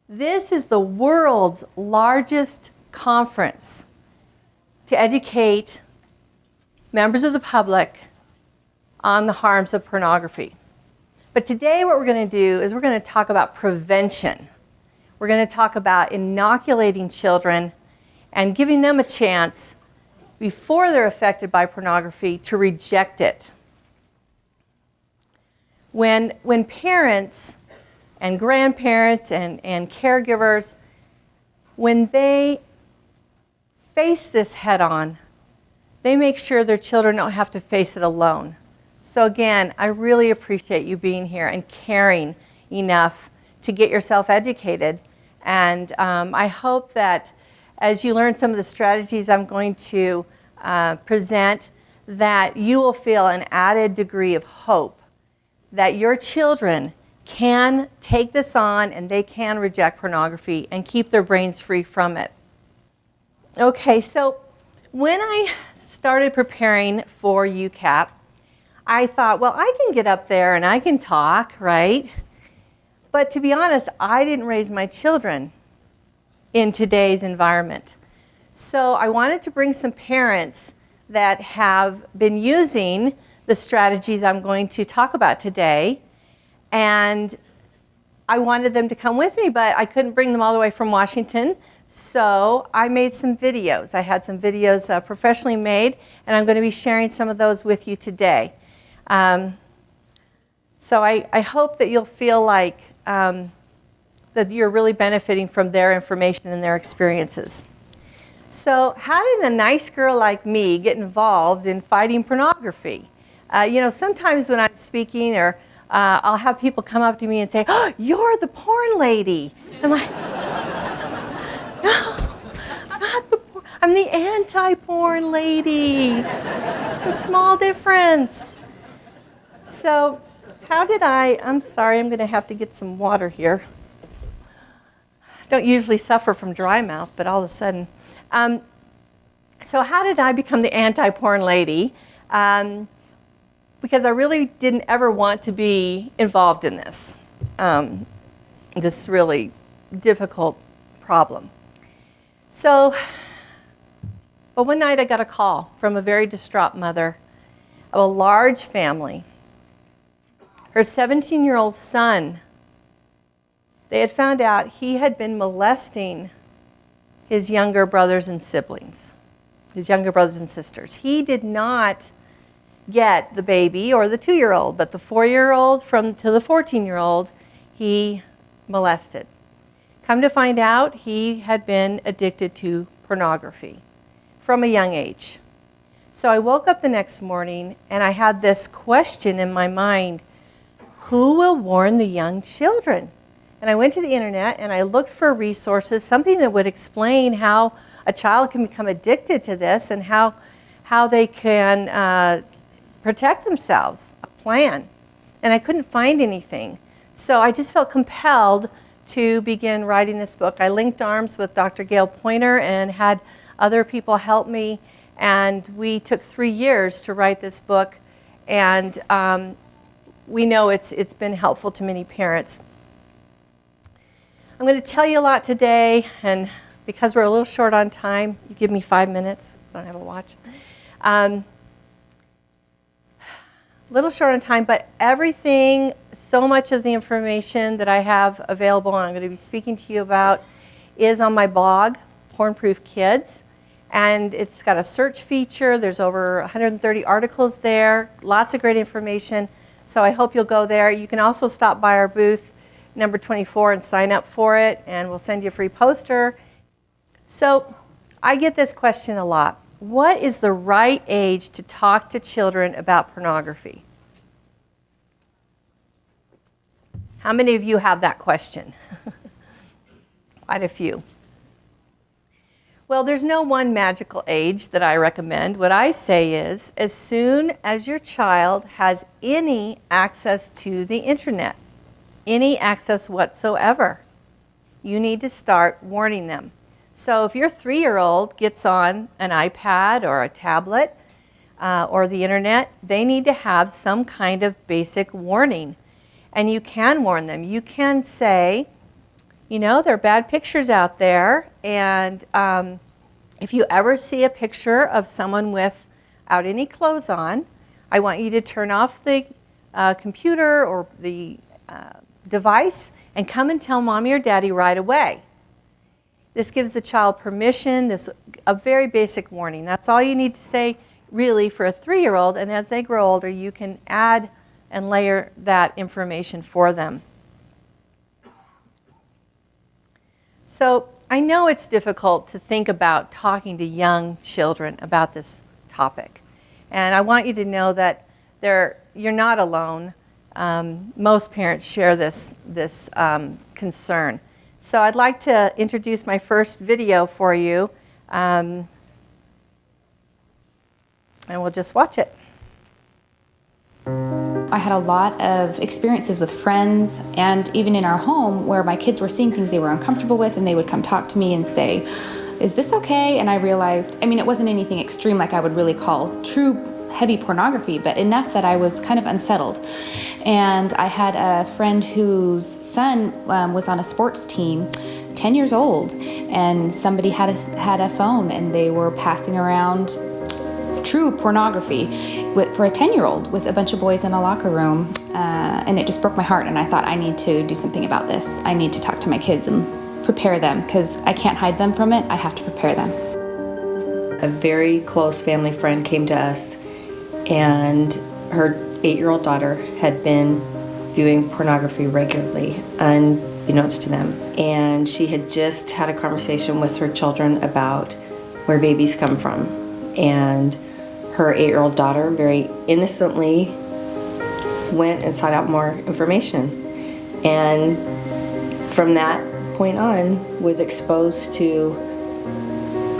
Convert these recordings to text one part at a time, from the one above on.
This is the world's largest conference to educate members of the public on the harms of pornography. But today what we're going to do is we're going to talk about prevention. We're going to talk about inoculating children and giving them a chance before they're affected by pornography to reject it. When parents and grandparents and caregivers, when they face this head on, they make sure their children don't have to face it alone. So again, I really appreciate you being here and caring enough to get yourself educated. And I hope that as you learn some of the strategies I'm going to present, that you will feel an added degree of hope that your children can take this on and they can reject pornography and keep their brains free from it. Okay, so when I started preparing for UCAP, I thought, well, I can get up there and I can talk, right? But to be honest, I didn't raise my children in today's environment. So I wanted to bring some parents that have been using the strategies I'm going to talk about today, and I wanted them to come with me, but I couldn't bring them all the way from Washington. So I made some videos. I had some videos professionally made, and I'm going to be sharing some of those with you today. So I hope that you'll feel like that you're really benefiting from their information and their experiences. So how did a nice girl like me get involved in fighting pornography? Sometimes when I'm speaking, or I'll have people come up to me and say, "Oh, you're the porn lady." I'm like, "No, not the porn. I'm the anti-porn lady." It's a small difference. So I'm sorry, I'm going to have to get some water here. I don't usually suffer from dry mouth, but all of a sudden. So how did I become the anti-porn lady? Because I really didn't ever want to be involved in this really difficult problem. So, but one night I got a call from a very distraught mother of a large family. Her 17-year-old son, they had found out he had been molesting his younger brothers and siblings, his younger brothers and sisters. He did not get the baby or the 2-year-old, but the 4-year-old to the 14-year-old, he molested. Come to find out, he had been addicted to pornography from a young age. So I woke up the next morning and I had this question in my mind: who will warn the young children? And I went to the internet and I looked for resources, something that would explain how a child can become addicted to this and how they can protect themselves, a plan. And I couldn't find anything. So I just felt compelled to begin writing this book. I linked arms with Dr. Gail Pointer and had other people help me. And we took 3 years to write this book. And we know it's been helpful to many parents. I'm going to tell you a lot today, and because we're a little short on time, you give me 5 minutes. I don't have a watch. Little short on time, but everything, so much of the information that I have available and I'm going to be speaking to you about is on my blog, Porn Proof Kids. And it's got a search feature. There's over 130 articles there, lots of great information. So I hope you'll go there. You can also stop by our booth, number 24, and sign up for it, and we'll send you a free poster. So I get this question a lot. What is the right age to talk to children about pornography? How many of you have that question? Quite a few. Well, there's no one magical age that I recommend. What I say is, as soon as your child has any access to the internet, any access whatsoever, you need to start warning them. So if your 3-year-old gets on an iPad or a tablet or the internet, they need to have some kind of basic warning. And you can warn them. You can say, You know, there are bad pictures out there, and if you ever see a picture of someone without any clothes on, I want you to turn off the computer or the device and come and tell mommy or daddy right away. This gives the child permission, a very basic warning. That's all you need to say really for a 3-year-old, and as they grow older, you can add and layer that information for them. So I know it's difficult to think about talking to young children about this topic. And I want you to know that you're not alone. Most parents share this concern. So I'd like to introduce my first video for you. And we'll just watch it. I had a lot of experiences with friends and even in our home where my kids were seeing things they were uncomfortable with, and they would come talk to me and say, is this okay? And I realized, I mean, it wasn't anything extreme like I would really call true heavy pornography, but enough that I was kind of unsettled. And I had a friend whose son was on a sports team, 10 years old, and somebody had a phone, and they were passing around true pornography for a 10-year-old with a bunch of boys in a locker room, and it just broke my heart, and I thought, I need to do something about this. I need to talk to my kids and prepare them, because I can't hide them from it. I have to prepare them. A very close family friend came to us, and her 8-year-old daughter had been viewing pornography regularly, unbeknownst to them. And she had just had a conversation with her children about where babies come from. And her 8-year-old daughter very innocently went and sought out more information. And from that point on, was exposed to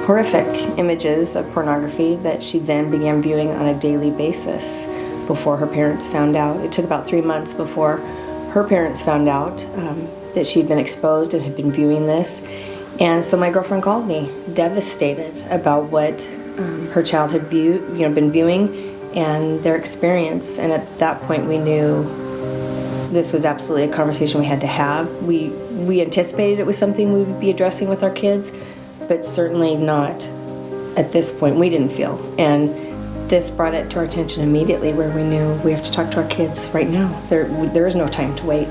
horrific images of pornography that she then began viewing on a daily basis before her parents found out. It took about 3 months before her parents found out that she'd been exposed and had been viewing this. And so my girlfriend called me, devastated about what her child had been viewing and their experience. And at that point we knew this was absolutely a conversation we had to have. We anticipated it was something we would be addressing with our kids, but certainly not at this point. We didn't feel. And this brought it to our attention immediately, where we knew we have to talk to our kids right now. There is no time to wait.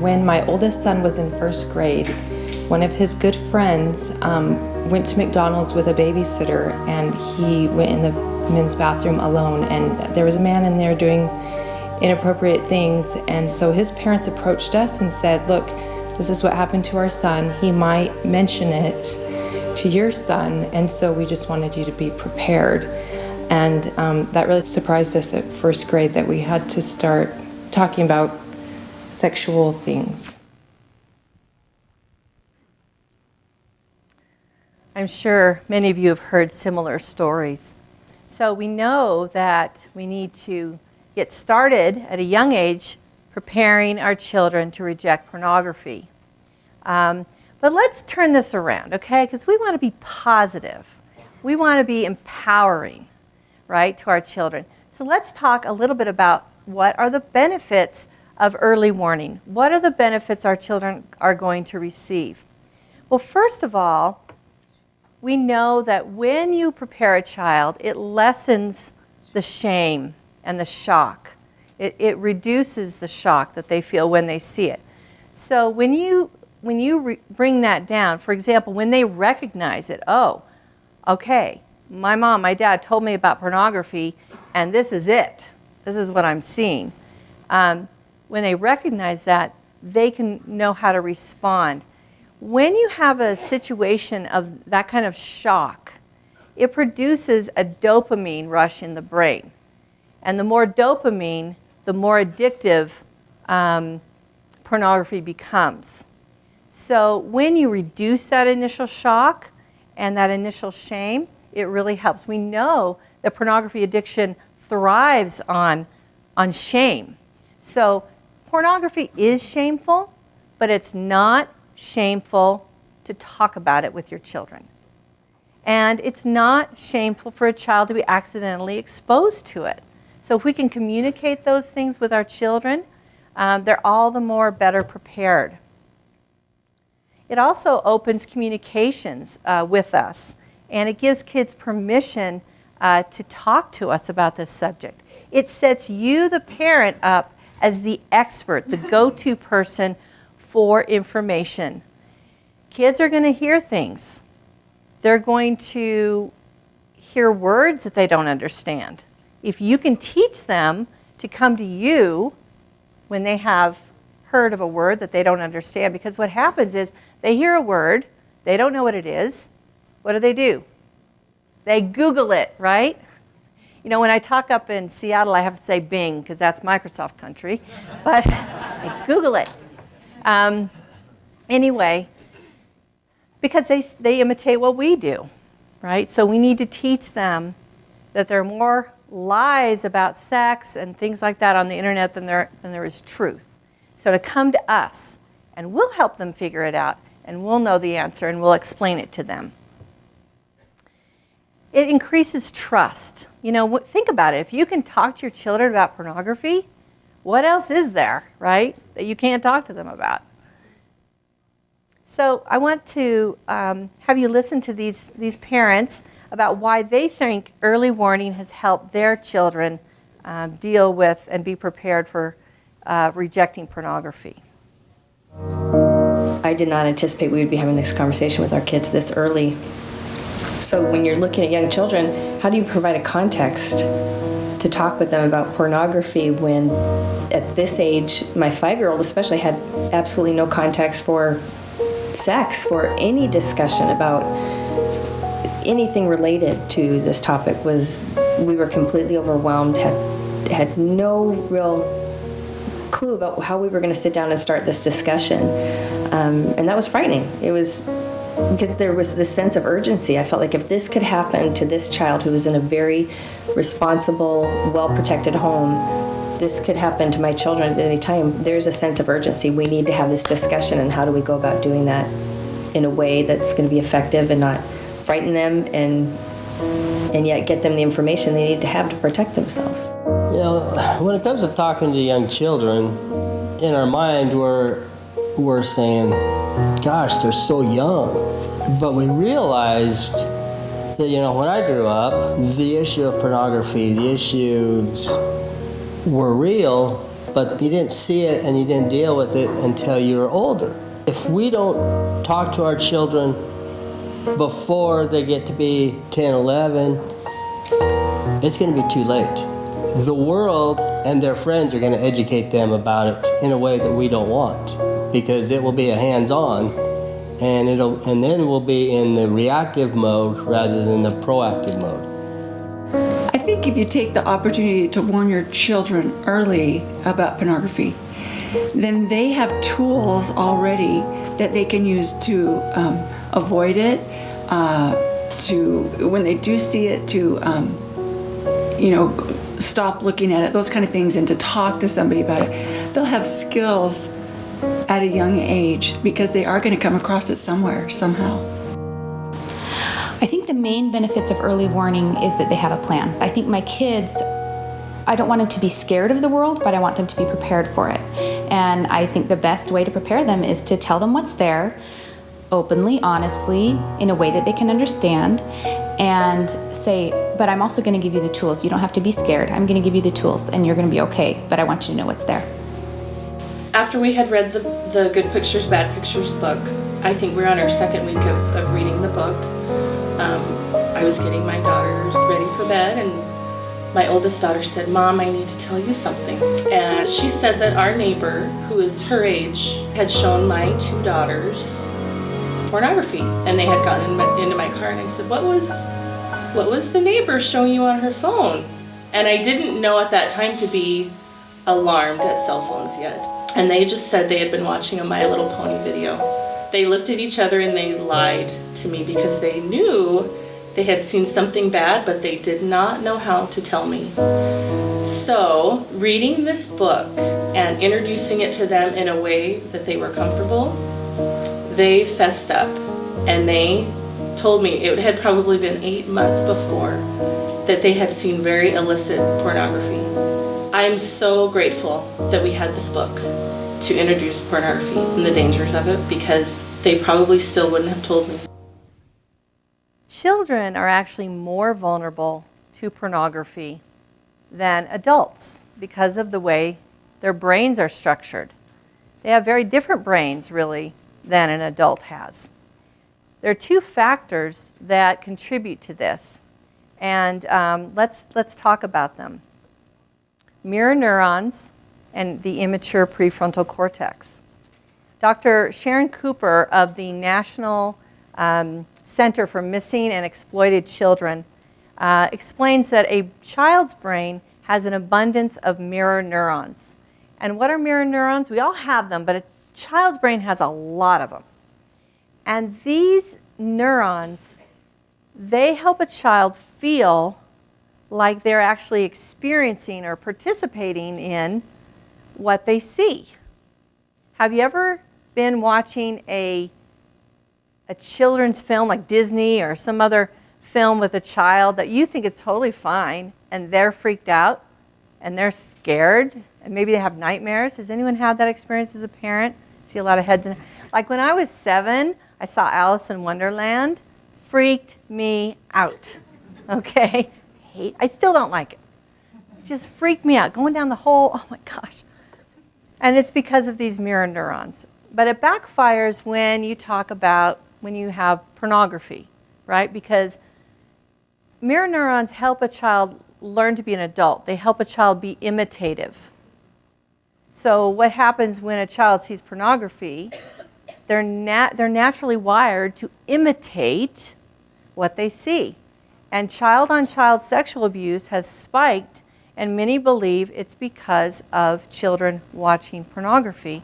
When my oldest son was in first grade, one of his good friends went to McDonald's with a babysitter, and he went in the men's bathroom alone, and there was a man in there doing inappropriate things. And so his parents approached us and said, look, this is what happened to our son. He might mention it to your son, and so we just wanted you to be prepared. And that really surprised us at first grade, that we had to start talking about sexual things. I'm sure many of you have heard similar stories. So we know that we need to get started at a young age preparing our children to reject pornography. But let's turn this around, okay? Because we want to be positive. We want to be empowering, right, to our children. So let's talk a little bit about what are the benefits of early warning. What are the benefits our children are going to receive? Well, first of all, we know that when you prepare a child, it lessens the shame and the shock. It reduces the shock that they feel when they see it. So when you bring that down, for example, when they recognize it, oh, okay, my mom, my dad told me about pornography, and this is it. This is what I'm seeing. When they recognize that, they can know how to respond. When you have a situation of that kind of shock, it produces a dopamine rush in the brain. And the more dopamine, the more addictive pornography becomes. So when you reduce that initial shock and that initial shame, it really helps. We know that pornography addiction thrives on shame. So pornography is shameful, but it's not shameful to talk about it with your children. And it's not shameful for a child to be accidentally exposed to it. So if we can communicate those things with our children, they're all the more better prepared. It also opens communications with us, and it gives kids permission to talk to us about this subject. It sets you, the parent, up as the expert, the go-to person for information. Kids are going to hear things. They're going to hear words that they don't understand. If you can teach them to come to you when they have heard of a word that they don't understand, because what happens is they hear a word, they don't know what it is. What do? They Google it, right? You know, when I talk up in Seattle, I have to say Bing, because that's Microsoft country, but they Google it. Anyway, because they imitate what we do, right? So we need to teach them that there are more lies about sex and things like that on the internet than there is truth. So to come to us, and we'll help them figure it out, and we'll know the answer, and we'll explain it to them. It increases trust. You know, think about it. If you can talk to your children about pornography, what else is there, right, that you can't talk to them about? So I want to have you listen to these parents about why they think early warning has helped their children deal with and be prepared for rejecting pornography. I did not anticipate we would be having this conversation with our kids this early. So when you're looking at young children, how do you provide a context to talk with them about pornography when at this age, my 5-year-old especially had absolutely no context for sex, for any discussion about anything related to this topic. We were completely overwhelmed, had no real clue about how we were going to sit down and start this discussion. And that was frightening. It was because there was this sense of urgency. I felt like if this could happen to this child who was in a very responsible, well-protected home, this could happen to my children at any time. There's a sense of urgency. We need to have this discussion, and how do we go about doing that in a way that's going to be effective and not frighten them and yet get them the information they need to have to protect themselves. You know, when it comes to talking to young children, in our mind we're saying, gosh, they're so young. But we realized that, you know, when I grew up, the issue of pornography, the issues were real, but you didn't see it and you didn't deal with it until you were older. If we don't talk to our children before they get to be 10, 11, it's going to be too late. The world and their friends are going to educate them about it in a way that we don't want, because it will be a hands-on, and then we'll be in the reactive mode rather than the proactive mode. I think if you take the opportunity to warn your children early about pornography, then they have tools already that they can use to avoid it, to, when they do see it, to, stop looking at it, those kind of things, and to talk to somebody about it. They'll have skills at a young age because they are going to come across it somewhere, somehow. I think the main benefits of early warning is that they have a plan. I think my kids, I don't want them to be scared of the world, but I want them to be prepared for it. And I think the best way to prepare them is to tell them what's there, openly, honestly, in a way that they can understand, and say, but I'm also going to give you the tools. You don't have to be scared. I'm going to give you the tools, and you're going to be okay, but I want you to know what's there. After we had read the Good Pictures, Bad Pictures book, I think we're on our second week of reading the book. I was getting my daughters ready for bed, and my oldest daughter said, "Mom, I need to tell you something." And she said that our neighbor, who is her age, had shown my 2 daughters pornography, and they had gotten into my car, and I said, what was the neighbor showing you on her phone? And I didn't know at that time to be alarmed at cell phones yet. And they just said they had been watching a My Little Pony video. They looked at each other and they lied to me because they knew they had seen something bad, but they did not know how to tell me. So reading this book and introducing it to them in a way that they were comfortable, they fessed up, and they told me it had probably been 8 months before that they had seen very illicit pornography. I'm so grateful that we had this book, to introduce pornography and the dangers of it, because they probably still wouldn't have told me. Children are actually more vulnerable to pornography than adults because of the way their brains are structured. They have very different brains, really, than an adult has. There are two factors that contribute to this, and let's talk about them. Mirror neurons and the immature prefrontal cortex. Dr. Sharon Cooper of the National Center for Missing and Exploited Children explains that a child's brain has an abundance of mirror neurons. And what are mirror neurons? We all have them, but a child's brain has a lot of them. And these neurons, they help a child feel like they're actually experiencing or participating in what they see. Have you ever been watching a children's film like Disney or some other film with a child that you think is totally fine and they're freaked out and they're scared and maybe they have nightmares? Has anyone had that experience as a parent? See a lot of heads in. Like when I was 7, I saw Alice in Wonderland. Freaked me out. Okay? I still don't like it. It just freaked me out. Going down the hole, oh my gosh. And it's because of these mirror neurons. But it backfires when you talk about when you have pornography, right? Because mirror neurons help a child learn to be an adult. They help a child be imitative. So what happens when a child sees pornography, they're naturally wired to imitate what they see. And child-on-child sexual abuse has spiked, and many believe it's because of children watching pornography.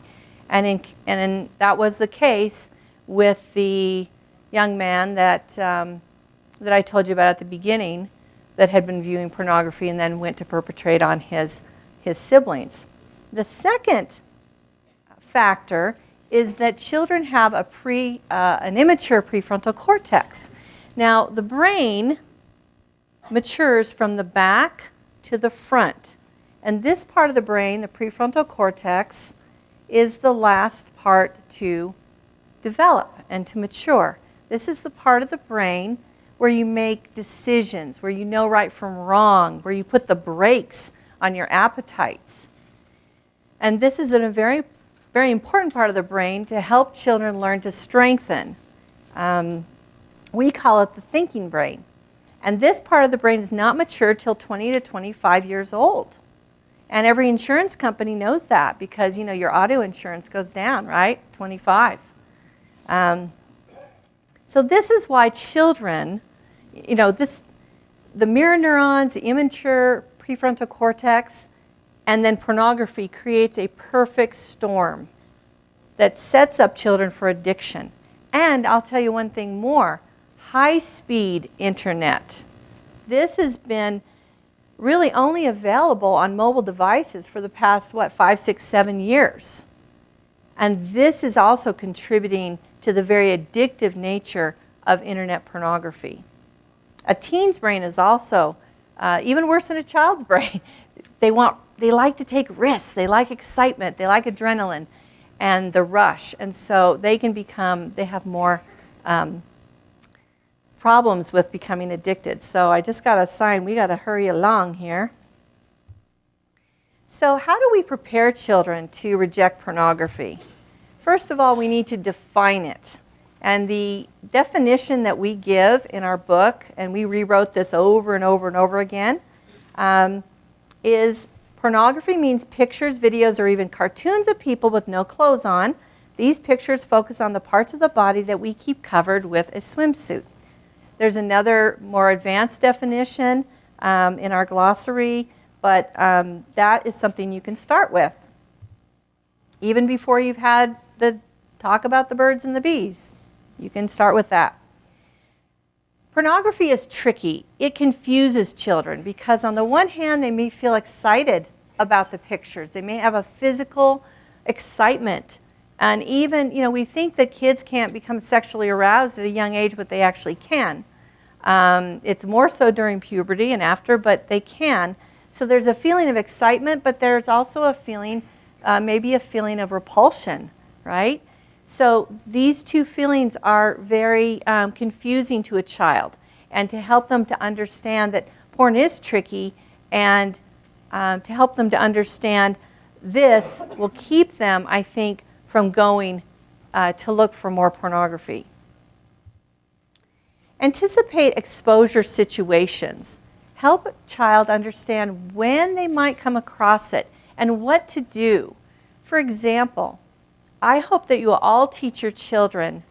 And that was the case with the young man that I told you about at the beginning that had been viewing pornography and then went to perpetrate on his siblings. The second factor is that children have an immature prefrontal cortex. Now, the brain matures from the back to the front. And this part of the brain, the prefrontal cortex, is the last part to develop and to mature. This is the part of the brain where you make decisions, where you know right from wrong, where you put the brakes on your appetites. And this is a very, very important part of the brain to help children learn to strengthen. We call it the thinking brain. And this part of the brain is not mature till 20 to 25 years old. And every insurance company knows that because, your auto insurance goes down, right? 25. So this is why children, the mirror neurons, the immature prefrontal cortex, and then pornography creates a perfect storm that sets up children for addiction. And I'll tell you one thing more, high-speed internet. This has been really only available on mobile devices for the past, 5, 6, 7 years. And this is also contributing to the very addictive nature of internet pornography. A teen's brain is also even worse than a child's brain. They like to take risks. They like excitement. They like adrenaline and the rush. And so they have more problems with becoming addicted. So I just got a sign, we got to hurry along here. So how do we prepare children to reject pornography? First of all, we need to define it. And the definition that we give in our book, and we rewrote this over and over and over again, is pornography means pictures, videos, or even cartoons of people with no clothes on. These pictures focus on the parts of the body that we keep covered with a swimsuit. There's another more advanced definition in our glossary, but that is something you can start with. Even before you've had the talk about the birds and the bees, you can start with that. Pornography is tricky. It confuses children because on the one hand, they may feel excited about the pictures. They may have a physical excitement. And even, we think that kids can't become sexually aroused at a young age, but they actually can. It's more so during puberty and after, but they can. So there's a feeling of excitement, but there's also a feeling maybe a feeling of repulsion, right? So these two feelings are very confusing to a child. And to help them to understand that porn is tricky, and to help them to understand this will keep them, I think, from going to look for more pornography. Anticipate exposure situations. Help a child understand when they might come across it and what to do. For example, I hope that you will all teach your children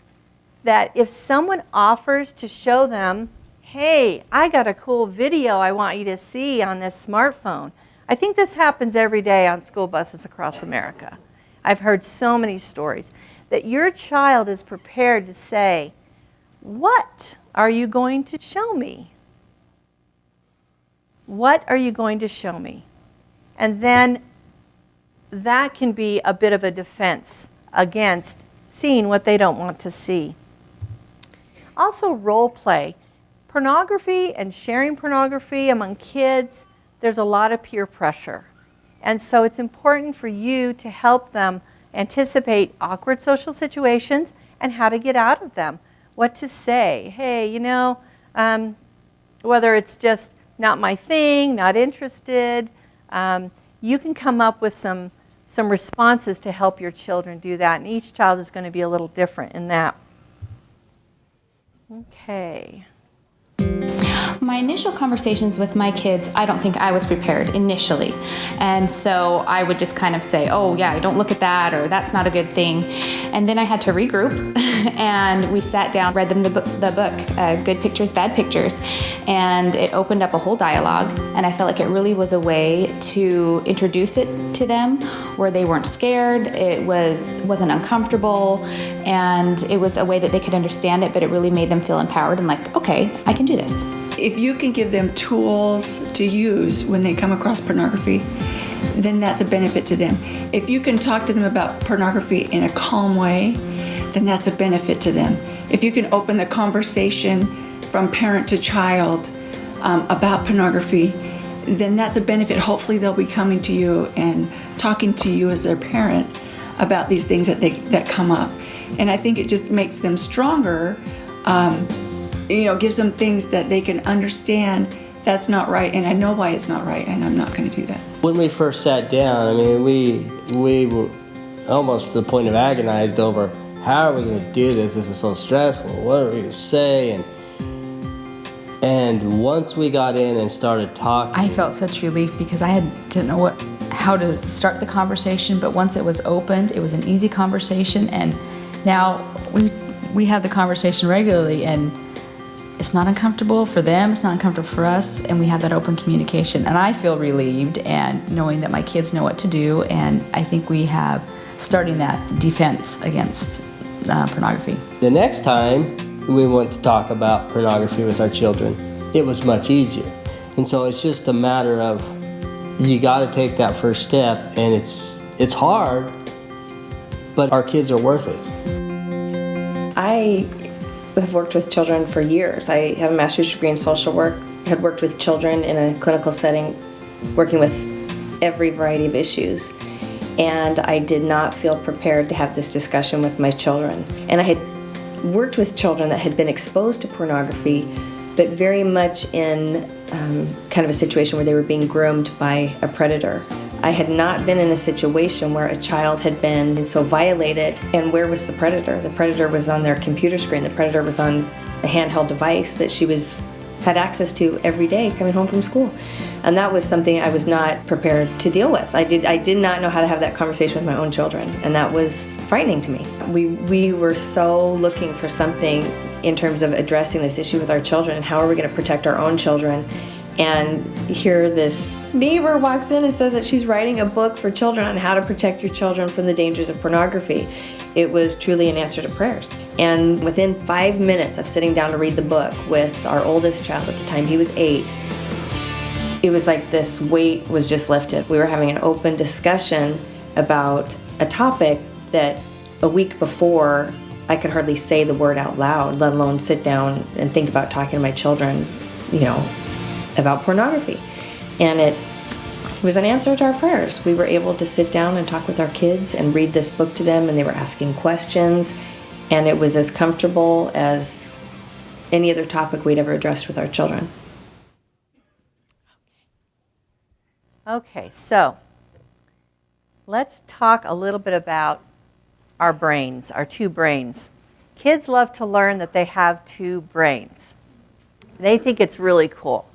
that if someone offers to show them, hey, I got a cool video I want you to see on this smartphone. I think this happens every day on school buses across America. I've heard so many stories that your child is prepared to say, what are you going to show me? What are you going to show me? And then that can be a bit of a defense against seeing what they don't want to see. Also, role play. Pornography and sharing pornography among kids, there's a lot of peer pressure. And so it's important for you to help them anticipate awkward social situations and how to get out of them. What to say. Hey, you know, whether it's just not my thing, not interested, you can come up with some responses to help your children do that. And each child is going to be a little different in that. Okay. My initial conversations with my kids, I don't think I was prepared initially. And so I would just kind of say, oh yeah, don't look at that, or that's not a good thing. And then I had to regroup and we sat down, read them the book, Good Pictures, Bad Pictures. And it opened up a whole dialogue. And I felt like it really was a way to introduce it to them where they weren't scared, it wasn't uncomfortable, and it was a way that they could understand it, but it really made them feel empowered and like, okay, I can do this. If you can give them tools to use when they come across pornography, then that's a benefit to them. If you can talk to them about pornography in a calm way, then that's a benefit to them. If you can open the conversation from parent to child about pornography, then that's a benefit. Hopefully they'll be coming to you and talking to you as their parent about these things that come up. And I think it just makes them stronger, gives them things that they can understand that's not right, and I know why it's not right, and I'm not going to do that. When we first sat down, I mean, we were almost to the point of agonized over how are we going to do this? This is so stressful. What are we going to say? And once we got in and started talking, I felt such relief because I didn't know how to start the conversation, but once it was opened, it was an easy conversation, and now we have the conversation regularly, and it's not uncomfortable for them, it's not uncomfortable for us, and we have that open communication. And I feel relieved, and knowing that my kids know what to do, and I think we have starting that defense against pornography. The next time we went to talk about pornography with our children, it was much easier. And so it's just a matter of you got to take that first step, and it's hard, but our kids are worth it. I have worked with children for years. I have a master's degree in social work, had worked with children in a clinical setting, working with every variety of issues. And I did not feel prepared to have this discussion with my children. And I had worked with children that had been exposed to pornography, but very much in kind of a situation where they were being groomed by a predator. I had not been in a situation where a child had been so violated, and where was the predator? The predator was on their computer screen. The predator was on a handheld device that she had access to every day coming home from school. And that was something I was not prepared to deal with. I did not know how to have that conversation with my own children, and that was frightening to me. We were so looking for something in terms of addressing this issue with our children, and how are we going to protect our own children. And here this neighbor walks in and says that she's writing a book for children on how to protect your children from the dangers of pornography. It was truly an answer to prayers. And within 5 minutes of sitting down to read the book with our oldest child at the time, he was 8, it was like this weight was just lifted. We were having an open discussion about a topic that a week before I could hardly say the word out loud, let alone sit down and think about talking to my children, about pornography. And it was an answer to our prayers. We were able to sit down and talk with our kids and read this book to them, and they were asking questions, and it was as comfortable as any other topic we'd ever addressed with our children. Okay, so let's talk a little bit about our brains, our two brains. Kids love to learn that they have two brains. They think it's really cool.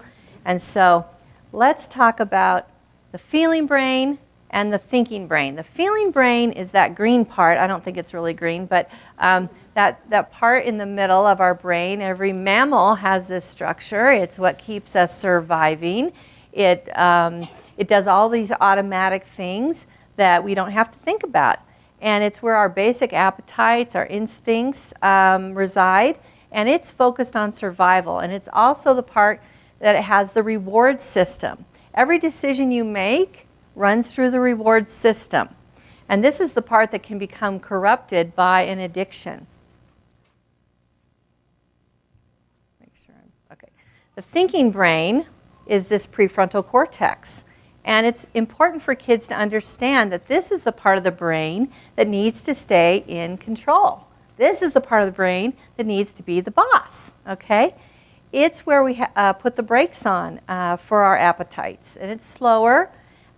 And so let's talk about the feeling brain and the thinking brain. The feeling brain is that green part. I don't think it's really green, but that part in the middle of our brain. Every mammal has this structure. It's what keeps us surviving. It does all these automatic things that we don't have to think about. And it's where our basic appetites, our instincts reside. And it's focused on survival. And it's also the part that it has the reward system. Every decision you make runs through the reward system. And this is the part that can become corrupted by an addiction. Okay. The thinking brain is this prefrontal cortex. And it's important for kids to understand that this is the part of the brain that needs to stay in control. This is the part of the brain that needs to be the boss, okay? It's where we put the brakes on for our appetites. And it's slower.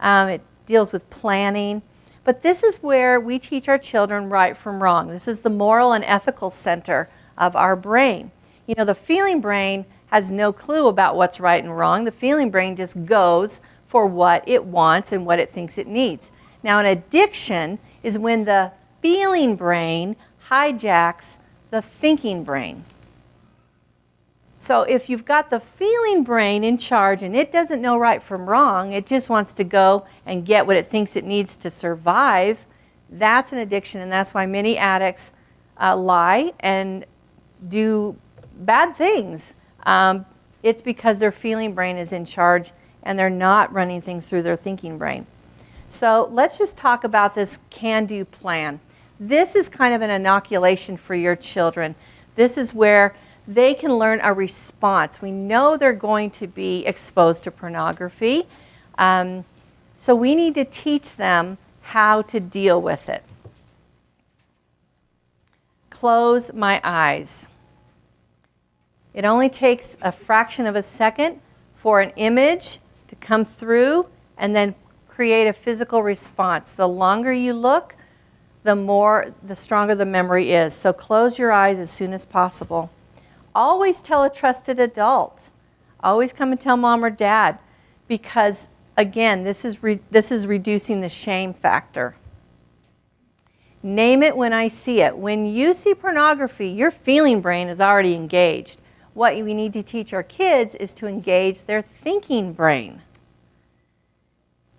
It deals with planning. But this is where we teach our children right from wrong. This is the moral and ethical center of our brain. You know, the feeling brain has no clue about what's right and wrong. The feeling brain just goes for what it wants and what it thinks it needs. Now, an addiction is when the feeling brain hijacks the thinking brain. So if you've got the feeling brain in charge and it doesn't know right from wrong, it just wants to go and get what it thinks it needs to survive, that's an addiction, and that's why many addicts lie and do bad things. It's because their feeling brain is in charge and they're not running things through their thinking brain. So let's just talk about this can-do plan. This is kind of an inoculation for your children. This is where they can learn a response. We know they're going to be exposed to pornography, so we need to teach them how to deal with it. Close my eyes. It only takes a fraction of a second for an image to come through and then create a physical response. The longer you look, the stronger the memory is. So close your eyes as soon as possible. Always tell a trusted adult. Always come and tell mom or dad, because again, this is reducing the shame factor. Name it when I see it. When you see pornography, your feeling brain is already engaged. What we need to teach our kids is to engage their thinking brain.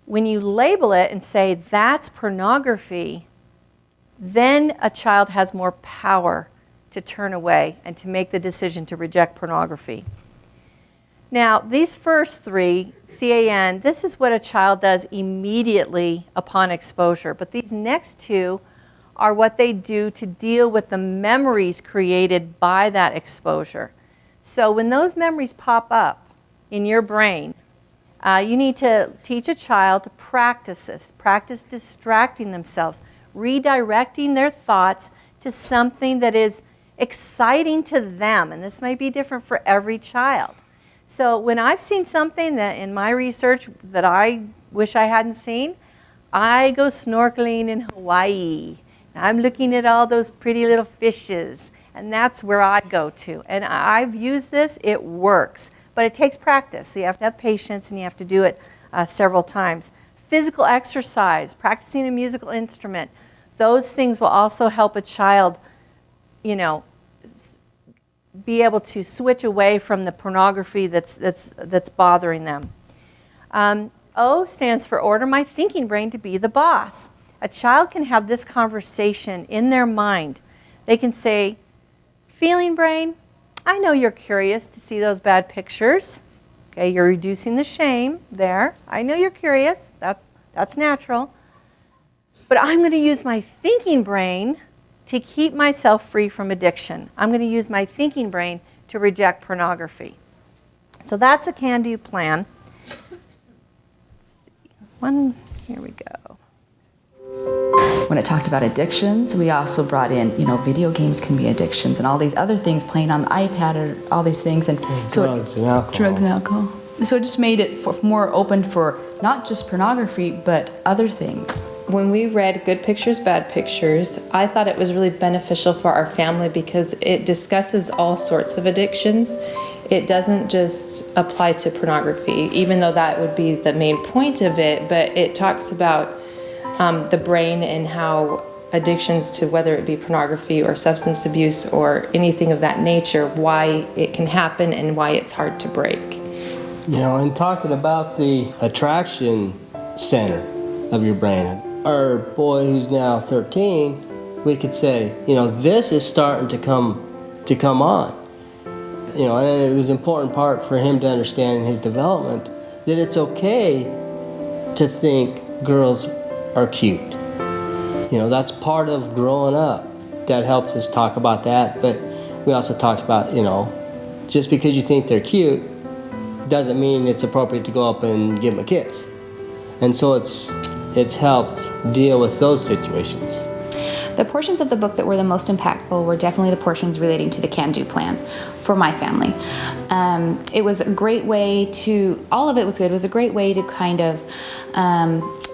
When you label it and say that's pornography, then a child has more power to turn away and to make the decision to reject pornography. Now, these first three, CAN, this is what a child does immediately upon exposure. But these next two are what they do to deal with the memories created by that exposure. So when those memories pop up in your brain, you need to teach a child to practice this, practice distracting themselves, redirecting their thoughts to something that is exciting to them. And this may be different for every child. So when I've seen something that in my research that I wish I hadn't seen, I go snorkeling in Hawaii. I'm looking at all those pretty little fishes, and that's where I go to. And I've used this, it works. But it takes practice, so you have to have patience and you have to do it several times. Physical exercise, practicing a musical instrument, those things will also help a child, you know, be able to switch away from the pornography that's bothering them. O stands for order my thinking brain to be the boss. A child can have this conversation in their mind. They can say, feeling brain, I know you're curious to see those bad pictures. Okay, you're reducing the shame there. I know you're curious. That's natural. But I'm going to use my thinking brain to keep myself free from addiction. I'm going to use my thinking brain to reject pornography. So that's a can-do plan. Let's see. Here we go. When it talked about addictions, we also brought in, video games can be addictions and all these other things, playing on the iPad or all these things. And drugs and alcohol. Drugs and alcohol. So it just made it more open for not just pornography, but other things. When we read Good Pictures, Bad Pictures, I thought it was really beneficial for our family because it discusses all sorts of addictions. It doesn't just apply to pornography, even though that would be the main point of it, but it talks about the brain and how addictions to whether it be pornography or substance abuse or anything of that nature, why it can happen and why it's hard to break. And talking about the attraction center of your brain, our boy who's now 13, we could say, this is starting to come on. And it was an important part for him to understand in his development that it's okay to think girls are cute. That's part of growing up. That helped us talk about that, but we also talked about, just because you think they're cute doesn't mean it's appropriate to go up and give them a kiss. And so it's helped deal with those situations. The portions of the book that were the most impactful were definitely the portions relating to the can-do plan for my family. It was a great way to, all of it was good, it was a great way to kind of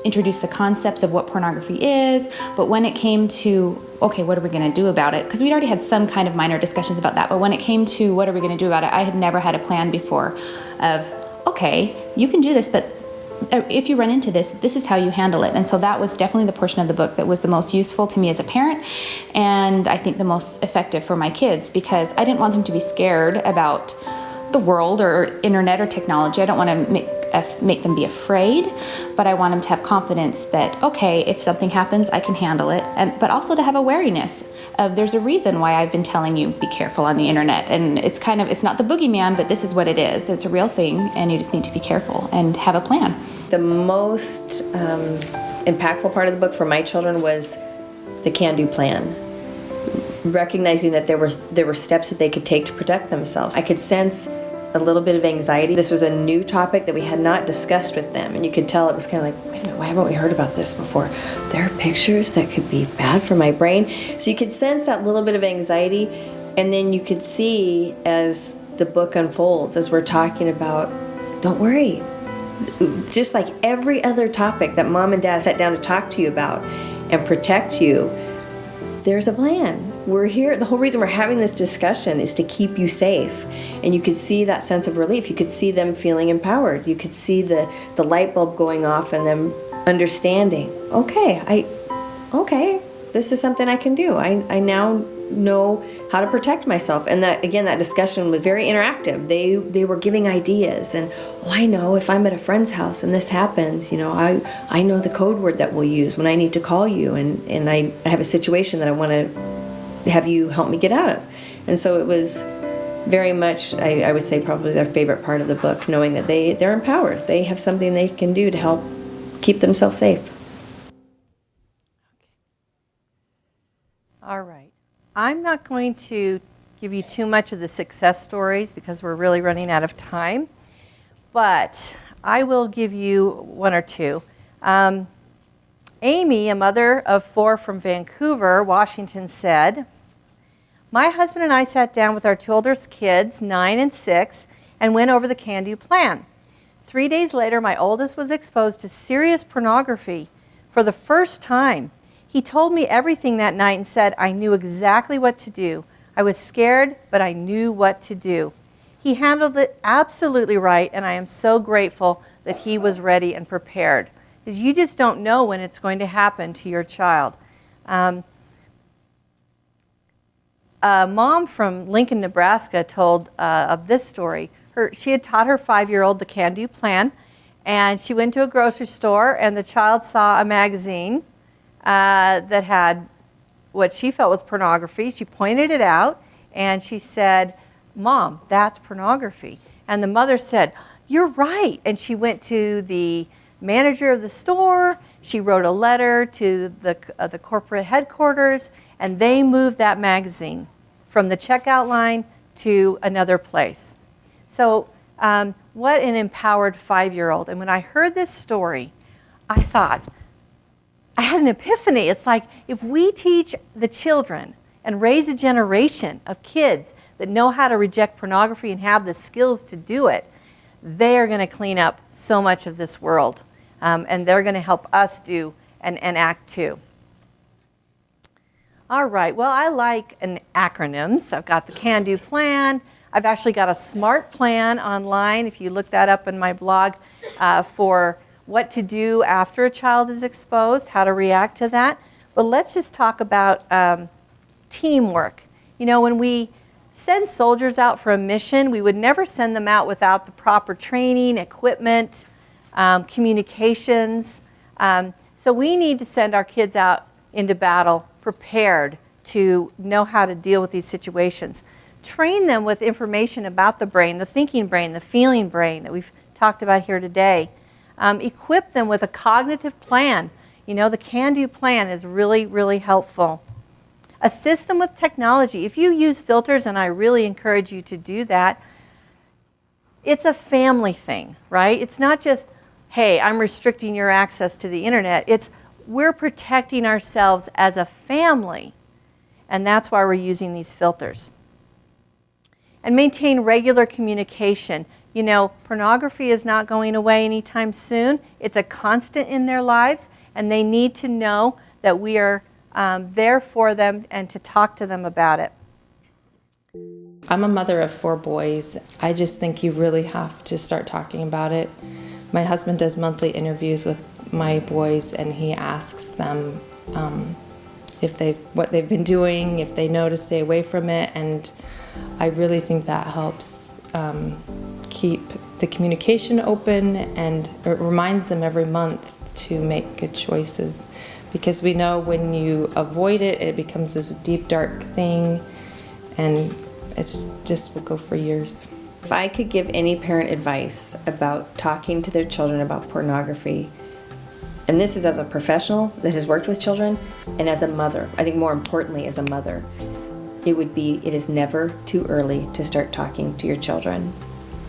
introduce the concepts of what pornography is, but when it came to, okay, what are we going to do about it? Because we'd already had some kind of minor discussions about that, but when it came to what are we going to do about it, I had never had a plan before of, okay, you can do this, but if you run into this, this is how you handle it. And so that was definitely the portion of the book that was the most useful to me as a parent, and I think the most effective for my kids, because I didn't want them to be scared about the world or internet or technology. I don't want to make them be afraid, but I want them to have confidence that, okay, if something happens, I can handle it. But also to have awareness of there's a reason why I've been telling you be careful on the internet. And it's not the boogeyman, but this is what it is. It's a real thing, and you just need to be careful and have a plan. The most impactful part of the book for my children was the can-do plan. Recognizing that there were steps that they could take to protect themselves. I could sense a little bit of anxiety. This was a new topic that we had not discussed with them, and you could tell it was kind of like, wait a minute, why haven't we heard about this before? There are pictures that could be bad for my brain. So you could sense that little bit of anxiety, and then you could see as the book unfolds, as we're talking about, don't worry. Just like every other topic that mom and dad sat down to talk to you about and protect you, there's a plan. We're here. The whole reason we're having this discussion is to keep you safe. And you could see that sense of relief. You could see them feeling empowered. You could see the light bulb going off and them understanding, okay, this is something I can do. I now know how to protect myself. And that, again, that discussion was very interactive. They were giving ideas, and I know if I'm at a friend's house and this happens, I know the code word that we'll use when I need to call you, and I have a situation that I want to have you help me get out of. And so it was very much, I would say, probably their favorite part of the book, knowing that they're empowered. They have something they can do to help keep themselves safe. All right. I'm not going to give you too much of the success stories because we're really running out of time, but I will give you one or two. Amy, a mother of 4 from Vancouver, Washington, said, "My husband and I sat down with our 2 oldest kids, 9 and 6, and went over the can-do plan. 3 days later, my oldest was exposed to serious pornography for the first time. He told me everything that night and said, I knew exactly what to do. I was scared, but I knew what to do. He handled it absolutely right, and I am so grateful that he was ready and prepared." Because you just don't know when it's going to happen to your child. A mom from Lincoln, Nebraska told of this story. She had taught her 5-year-old the can-do plan, and she went to a grocery store, and the child saw a magazine that had what she felt was pornography. She pointed it out, and she said, "Mom, that's pornography." And the mother said, "You're right." And she went to the manager of the store. She wrote a letter to the corporate headquarters, and they moved that magazine from the checkout line to another place. So what an empowered 5-year-old. And when I heard this story, I thought, I had an epiphany. It's like if we teach the children and raise a generation of kids that know how to reject pornography and have the skills to do it, they are going to clean up so much of this world. And they're going to help us do and act too. All right, well, I like acronyms. I've got the can-do plan. I've actually got a SMART plan online, if you look that up in my blog, for what to do after a child is exposed, how to react to that. But let's just talk about teamwork. You know, when we send soldiers out for a mission, we would never send them out without the proper training, equipment, communications. So we need to send our kids out into battle prepared to know how to deal with these situations. Train them with information about the brain, the thinking brain, the feeling brain that we've talked about here today. Equip them with a cognitive plan. You know, the can-do plan is really, really helpful. Assist them with technology. If you use filters, and I really encourage you to do that, it's a family thing, right? It's not just, hey, I'm restricting your access to the internet. It's we're protecting ourselves as a family, and that's why we're using these filters. And maintain regular communication. You know, pornography is not going away anytime soon. It's a constant in their lives, and they need to know that we are there for them and to talk to them about it. I'm a mother of 4 boys. I just think you really have to start talking about it. My husband does monthly interviews with my boys, and he asks them what they've been doing, if they know to stay away from it, and I really think that helps keep the communication open, and it reminds them every month to make good choices. Because we know when you avoid it, it becomes this deep, dark thing, and it's just will go for years. If I could give any parent advice about talking to their children about pornography, and this is as a professional that has worked with children, and as a mother, I think more importantly as a mother, it is never too early to start talking to your children.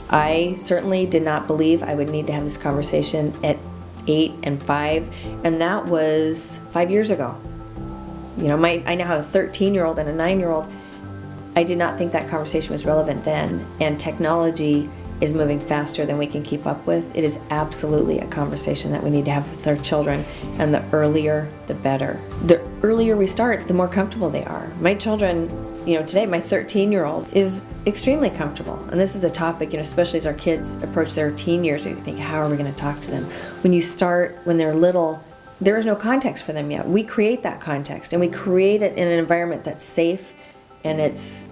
I certainly did not believe I would need to have this conversation at 8 and 5, and that was 5 years ago. You know, I now have a 13-year-old and a 9-year-old. I did not think that conversation was relevant then, and technology is moving faster than we can keep up with. It is absolutely a conversation that we need to have with our children, and the earlier, the better. The earlier we start, the more comfortable they are. My children, you know, today my 13-year-old is extremely comfortable, and this is a topic, you know, especially as our kids approach their teen years, you think, how are we going to talk to them? When you start, when they're little, there is no context for them yet. We create that context, and we create it in an environment that's safe, and it's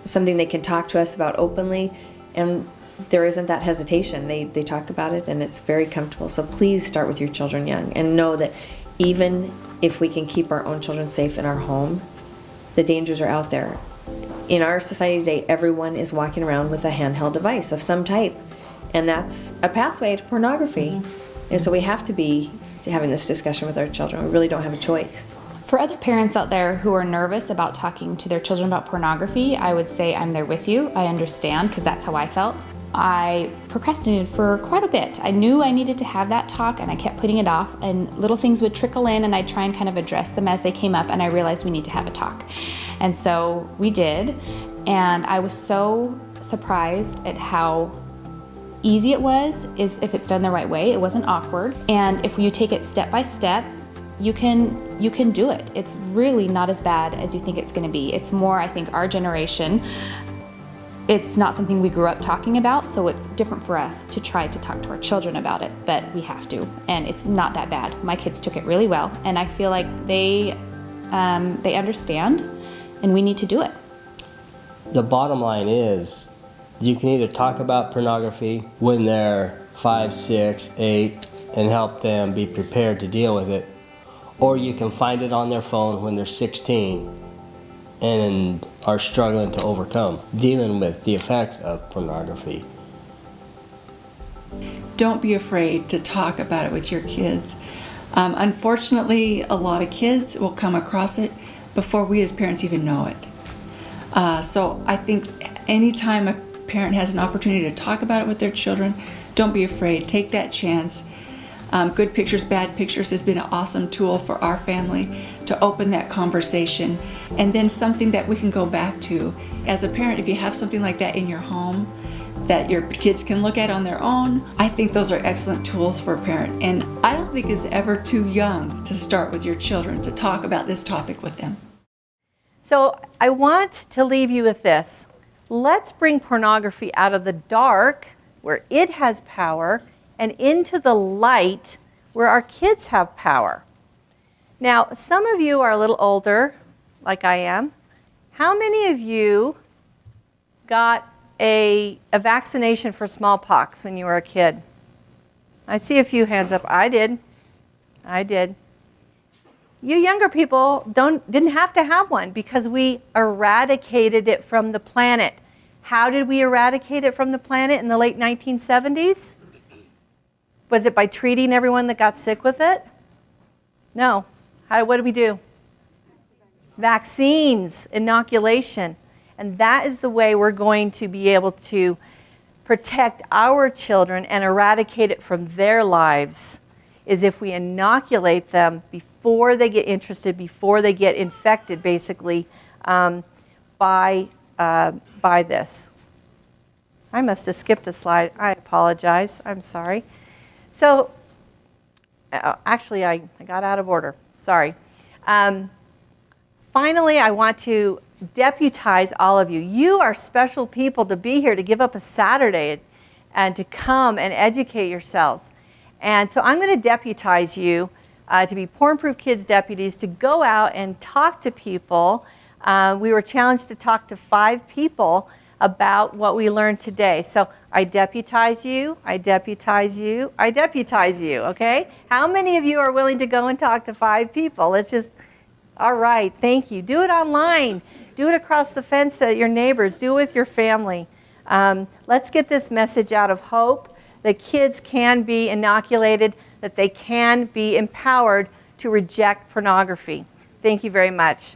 something they can talk to us about openly, and there isn't that hesitation. They talk about it, and it's very comfortable. So please start with your children young, and know that even if we can keep our own children safe in our home, the dangers are out there. In our society today, everyone is walking around with a handheld device of some type, and that's a pathway to pornography. And so we have to be having this discussion with our children. We really don't have a choice. For other parents out there who are nervous about talking to their children about pornography, I would say I'm there with you. I understand, because that's how I felt. I procrastinated for quite a bit. I knew I needed to have that talk, and I kept putting it off, and little things would trickle in, and I'd try and kind of address them as they came up, and I realized we need to have a talk. And so we did, and I was so surprised at how easy it was, if it's done the right way. It wasn't awkward, and if you take it step by step, you can do it. It's really not as bad as you think it's going to be. It's more, I think, our generation. It's not something we grew up talking about, so it's different for us to try to talk to our children about it, but we have to, and it's not that bad. My kids took it really well, and I feel like they understand, and we need to do it. The bottom line is, you can either talk about pornography when they're 5, 6, 8, and help them be prepared to deal with it, or you can find it on their phone when they're 16 and are struggling to overcome dealing with the effects of pornography. Don't be afraid to talk about it with your kids. Unfortunately, a lot of kids will come across it before we as parents even know it. So I think anytime a parent has an opportunity to talk about it with their children, don't be afraid. Take that chance. Good Pictures, Bad Pictures has been an awesome tool for our family to open that conversation. And then something that we can go back to as a parent, if you have something like that in your home that your kids can look at on their own, I think those are excellent tools for a parent. And I don't think it's ever too young to start with your children to talk about this topic with them. So I want to leave you with this. Let's bring pornography out of the dark, where it has power, and into the light, where our kids have power. Now, some of you are a little older, like I am. How many of you got a vaccination for smallpox when you were a kid? I see a few hands up. I did. You younger people didn't have to have one because we eradicated it from the planet. How did we eradicate it from the planet in the late 1970s? Was it by treating everyone that got sick with it? No. What did we do? Vaccines, inoculation. And that is the way we're going to be able to protect our children and eradicate it from their lives, is if we inoculate them before they get interested, before they get infected, basically, by this. I must have skipped a slide. I apologize. I'm sorry. So, actually, I got out of order. Sorry. Finally, I want to deputize all of you. You are special people to be here, to give up a Saturday and to come and educate yourselves. And so I'm going to deputize you to be Porn-Proof Kids deputies, to go out and talk to people. We were challenged to talk to 5 people about what we learned today. So I deputize you, I deputize you, I deputize you, okay? How many of you are willing to go and talk to 5 people? Let's just, all right, thank you. Do it online. Do it across the fence to your neighbors. Do it with your family. Let's get this message out of hope that kids can be inoculated, that they can be empowered to reject pornography. Thank you very much.